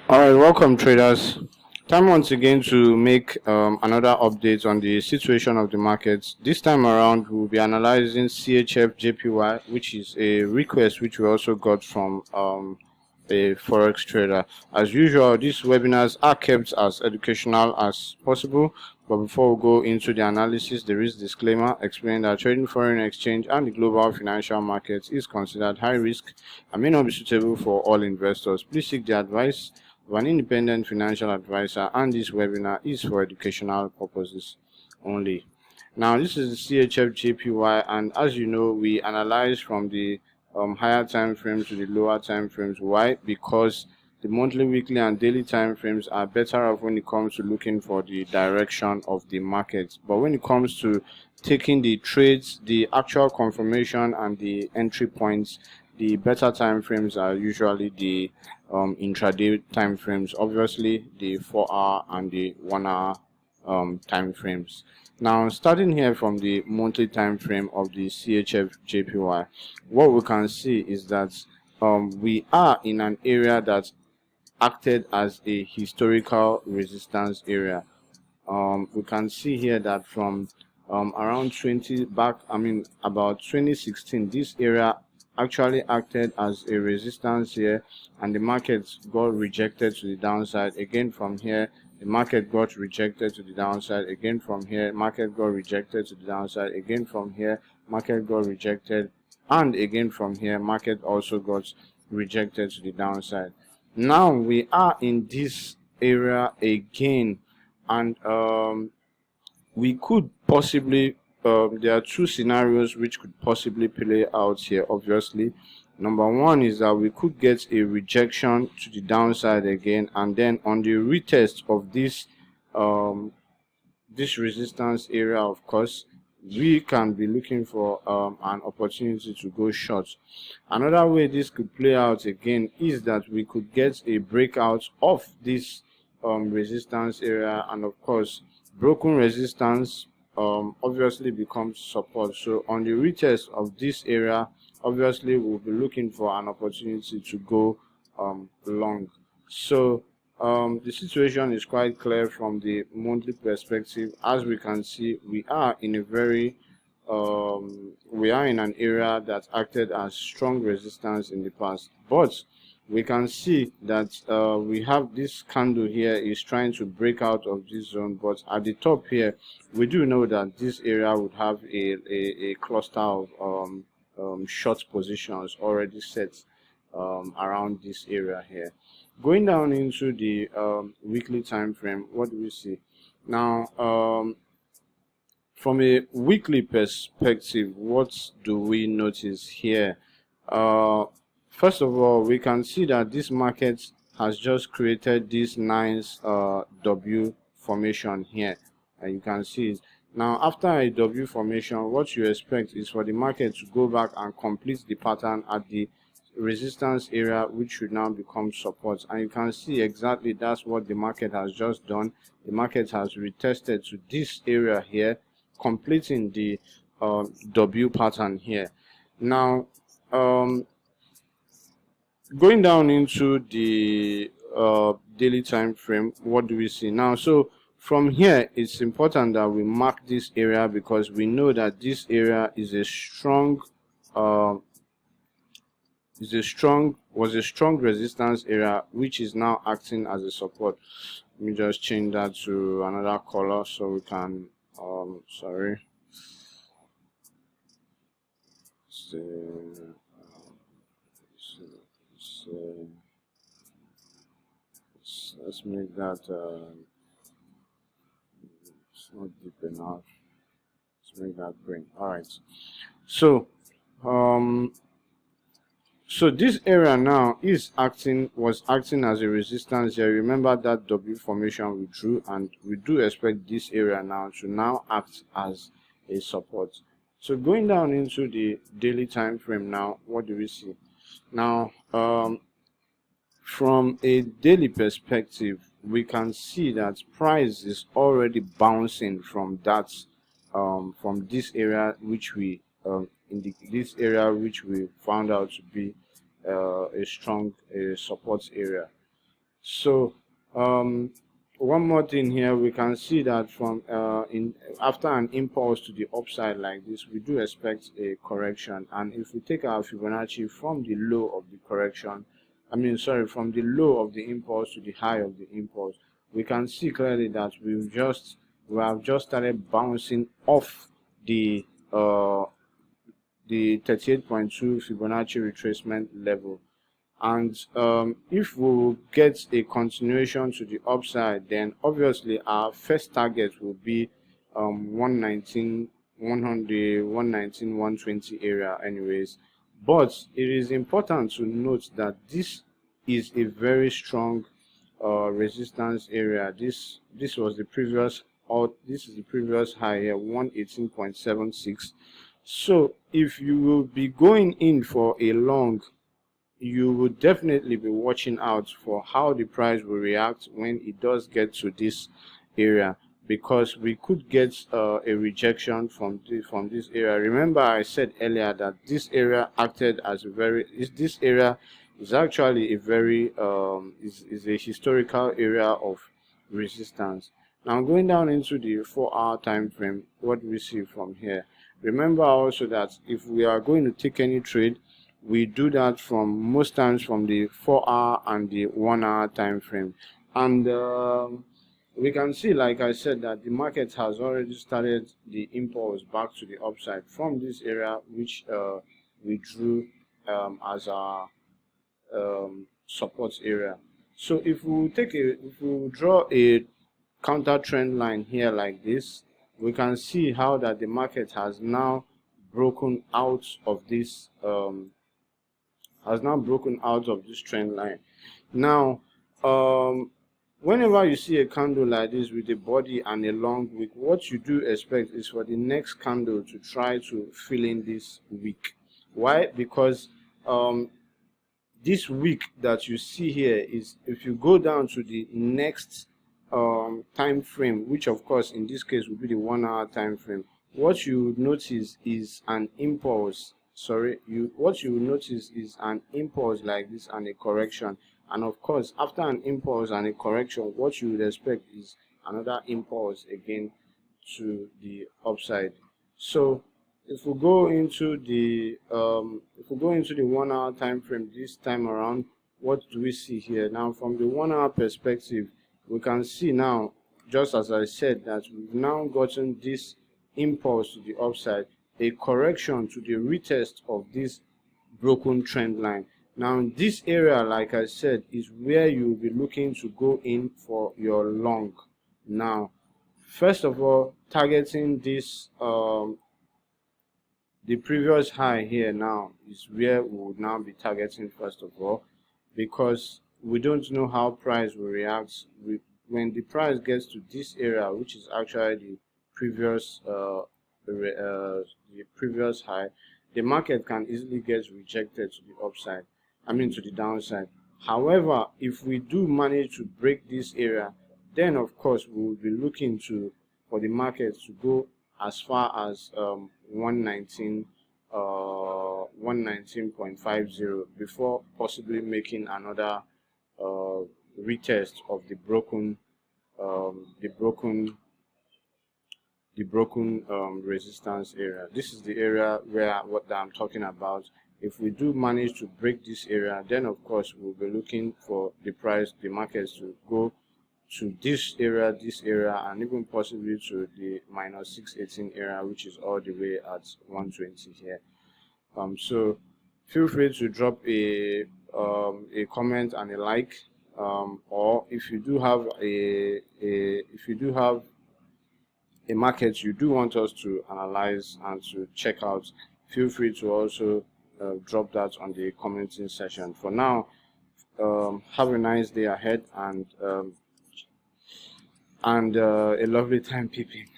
All right, welcome traders. Time once again to make another update on the situation of the markets. This time around, we'll be analyzing CHFJPY, which is a request which we also got from a forex trader. As usual, these webinars are kept as educational as possible. But before we go into the analysis, there is a disclaimer explaining that trading foreign exchange and the global financial markets is considered high risk and may not be suitable for all investors. Please seek the advice of an independent financial advisor, and this webinar is for educational purposes only. Now, this is the CHFJPY, and as you know, we analyze from the higher time frames to the lower time frames. Why? Because the monthly, weekly, and daily time frames are better off when it comes to looking for the direction of the market. But when it comes to taking the trades, the actual confirmation and the entry points, the better time frames are usually the intraday time frames, obviously the 4-hour and the 1-hour time frames. Now, starting here from the monthly time frame of the CHFJPY, what we can see is that we are in an area that acted as a historical resistance area. We can see here that from around about 2016, this area actually acted as a resistance here, and the market got rejected to the downside. Again from here, the market got rejected to the downside. Again from here, market got rejected to the downside. Again from here, market got rejected, and again from here, market also got rejected to the downside. Now we are in this area again, and we could possibly there are two scenarios which could possibly play out here. Obviously, number one is that we could get a rejection to the downside again, and then on the retest of this this resistance area, of course, we can be looking for an opportunity to go short. Another way this could play out again is that we could get a breakout of this resistance area, and of course, broken resistance obviously becomes support. So on the retest of this area, obviously we'll be looking for an opportunity to go long. So the situation is quite clear from the monthly perspective. As we can see, we are in an area that acted as strong resistance in the past, but we can see that we have this candle here is trying to break out of this zone, but at the top here we do know that this area would have a cluster of short positions already set around this area here. Going down into the weekly time frame, what do we see now? From a weekly perspective, what do we notice here? First of all, we can see that this market has just created this nice W formation here, and you can see it. Now, after a W formation, what you expect is for the market to go back and complete the pattern at the resistance area, which should now become support. And you can see exactly that's what the market has just done. The market has retested to this area here, completing the W pattern here. Now, going down into the daily time frame, what do we see now? So from here, it's important that we mark this area, because we know that this area is a strong was a strong resistance area, which is now acting as a support. Let me just change that to another color so we can let's make that it's not deep enough. Let's make that green. All right, so so this area now was acting as a resistance here. Remember that W formation we drew, and we do expect this area now to act as a support. So going down into the daily time frame now, what do we see now? From a daily perspective, we can see that price is already bouncing from that from this area, which we this area which we found out to be a strong support area. So one more thing here, we can see that from after an impulse to the upside like this, we do expect a correction. And if we take our Fibonacci from the low of the correction, from the low of the impulse to the high of the impulse, we can see clearly that we have just started bouncing off the 38.2 Fibonacci retracement level. And if we get a continuation to the upside, then obviously our first target will be 119, 100, 119, 120 area anyways. But it is important to note that this is a very strong resistance area. This was the previous, or this is the previous high here, 118.76. So if you will be going in for a long, you would definitely be watching out for how the price will react when it does get to this area, because we could get a rejection from this area. Remember, I said earlier that this area acted as this area is actually a very is a historical area of resistance. Now, going down into the 4-hour time frame, what do we see from here? Remember also that if we are going to take any trade, we do that most times from the 4-hour and the 1-hour time frame. And we can see, like I said, that the market has already started the impulse back to the upside from this area, which we drew as our support area. So if we draw a counter trend line here like this, we can see how that the market has now broken out of this trend line. Now whenever you see a candle like this with a body and a long wick, what you do expect is for the next candle to try to fill in this wick. Why? Because this wick that you see here is, if you go down to the next time frame, which of course in this case will be the 1-hour time frame, what you would notice is an impulse. What you will notice is an impulse like this and a correction. And of course, after an impulse and a correction, what you would expect is another impulse again to the upside. So if we go into the 1-hour time frame this time around, what do we see here? Now, from the 1-hour perspective, we can see now, just as I said, that we've now gotten this impulse to the upside, a correction to the retest of this broken trend line. Now, this area, like I said, is where you'll be looking to go in for your long. Now, first of all, targeting this the previous high here now is where we would now be targeting first of all, because we don't know how price will react. When the price gets to this area, which is actually the previous high, the market can easily get rejected to the upside, to the downside. However, if we do manage to break this area, then of course we will be looking for the market to go as far as 119.50 before possibly making another retest of the broken resistance area. This is the area where what I'm talking about. If we do manage to break this area, then of course we'll be looking for the markets to go to this area, and even possibly to the -618 area, which is all the way at 120 here. So feel free to drop a comment and a like, or if you do have a market you do want us to analyze and to check out, feel free to also drop that on the commenting section. For now, have a nice day ahead, and a lovely time peeping.